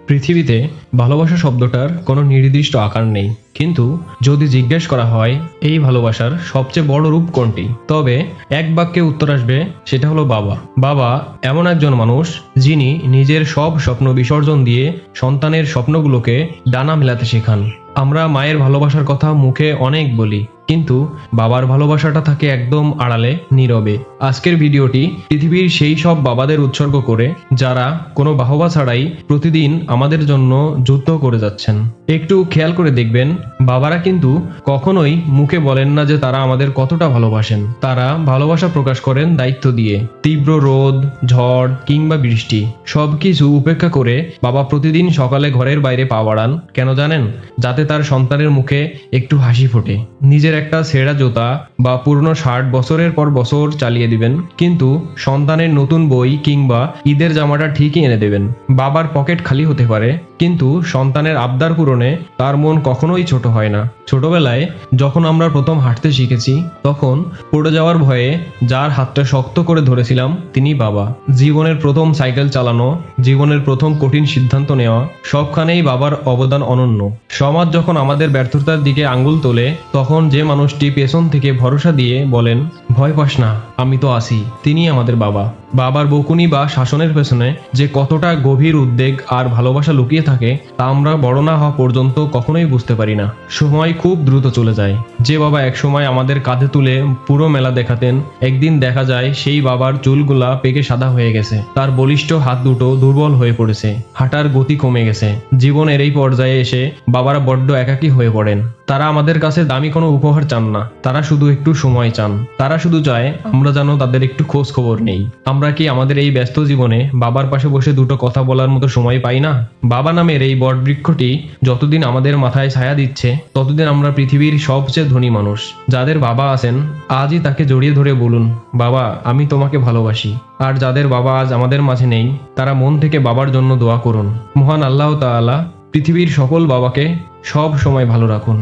পৃথিবীতে ভালোবাসা শব্দটার কোনো নির্দিষ্ট আকার নেই, কিন্তু যদি জিজ্ঞেস করা হয় এই ভালোবাসার সবচেয়ে বড় রূপ কোনটি, তবে এক বাক্যে উত্তর আসবে, সেটা হলো বাবা। বাবা এমন একজন মানুষ যিনি নিজের সব স্বপ্ন বিসর্জন দিয়ে সন্তানের স্বপ্নগুলোকে ডানা মেলাতে শেখান। আমরা মায়ের ভালোবাসার কথা মুখে অনেক বলি, কিন্তু বাবার ভালোবাসাটা থাকে একদম আড়ালে, নীরবে। আজকের ভিডিওটি পৃথিবীর সেই সব বাবাদের উৎসর্গ করে যারা কোনো বাহবা ছাড়াই প্রতিদিন আমাদের জন্য যুদ্ধ করে যাচ্ছেন। একটু খেয়াল করে দেখবেন, বাবারা কিন্তু কখনোই মুখে বলেন না যে তারা আমাদের কতটা ভালোবাসেন। তারা ভালোবাসা প্রকাশ করেন দায়িত্ব দিয়ে। তীব্র রোদ, ঝড় কিংবা বৃষ্টি সবকিছু উপেক্ষা করে বাবা প্রতিদিন সকালে ঘরের বাইরে পা বাড়ান। কেন জানেন? যাতে তার সন্তানের মুখে একটু হাসি ফোটে। নিজের একটা ছেঁড়া জুতা বা পুরনো শার্ট বছরের পর বছর চালিয়ে দিবেন, কিন্তু সন্তানের নতুন বই কিংবা ঈদের জামাটা ঠিকই এনে দেবেন। বাবার পকেট খালি হতে পারে, কিন্তু সন্তানের আবদার পূরণে তার মন কখনোই ছোট হয় না। ছোটবেলায় যখন আমরা প্রথম হাঁটতে শিখেছি, তখন পড়ে যাওয়ার ভয়ে যার হাতটা শক্ত করে ধরেছিলাম তিনি বাবা। জীবনের প্রথম সাইকেল চালানো, জীবনের প্রথম কঠিন সিদ্ধান্ত নেওয়া, সবখানেই বাবার অবদান অনন্য। সমাজ যখন আমাদের ব্যর্থতার দিকে আঙ্গুল তোলে, তখন যে মানুষটি পেছন থেকে ভরসা দিয়ে বলেন, ভয় পাস না, আমি তো আছি, তিনি আমাদের বাবা। বাবার বকুনি বা শাসনের পেছনে যে কতটা গভীর উদ্বেগ আর ভালোবাসা লুকিয়ে থাকে, তা আমরা বড় না হওয়া পর্যন্ত কখনোই বুঝতে পারি না। সময় খুব দ্রুত চলে যায়। যে বাবা একসময় আমাদের কাঁধে তুলে পুরো মেলা দেখাতেন, একদিন দেখা যায় সেই বাবার চুলগুলা পেকে সাদা হয়ে গেছে, তার বলিষ্ঠ হাত দুটো দুর্বল হয়ে পড়েছে, হাঁটার গতি কমে গেছে। জীবনের এই পর্যায়ে এসে বাবারা বড্ড একাকী হয়ে পড়েন। তারা আমাদের কাছে দামি কোনো উপহার চান না, তারা শুধু একটু সময় চান। তারা শুধু চায় আমরা যেন তাদের একটু খোঁজ খবর নেই। আমরা কি আমাদের এই ব্যস্ত জীবনে বাবার পাশে বসে দুটো কথা বলার মতো সময় পাই না? বাবা নামের এই বটবৃক্ষটি যতদিন আমাদের মাথায় ছায়া দিচ্ছে, ততদিন আমরা পৃথিবীর সবচেয়ে ধনী মানুষ। যাদের বাবা আছেন, আজই তাকে জড়িয়ে ধরে বলুন, বাবা আমি তোমাকে ভালোবাসি। আর যাদের বাবা আজ আমাদের মাঝে নেই, তারা মন থেকে বাবার জন্য দোয়া করুন। মহান আল্লাহ তাআলা পৃথিবীর সকল বাবাকে সব সময় ভালো রাখুন।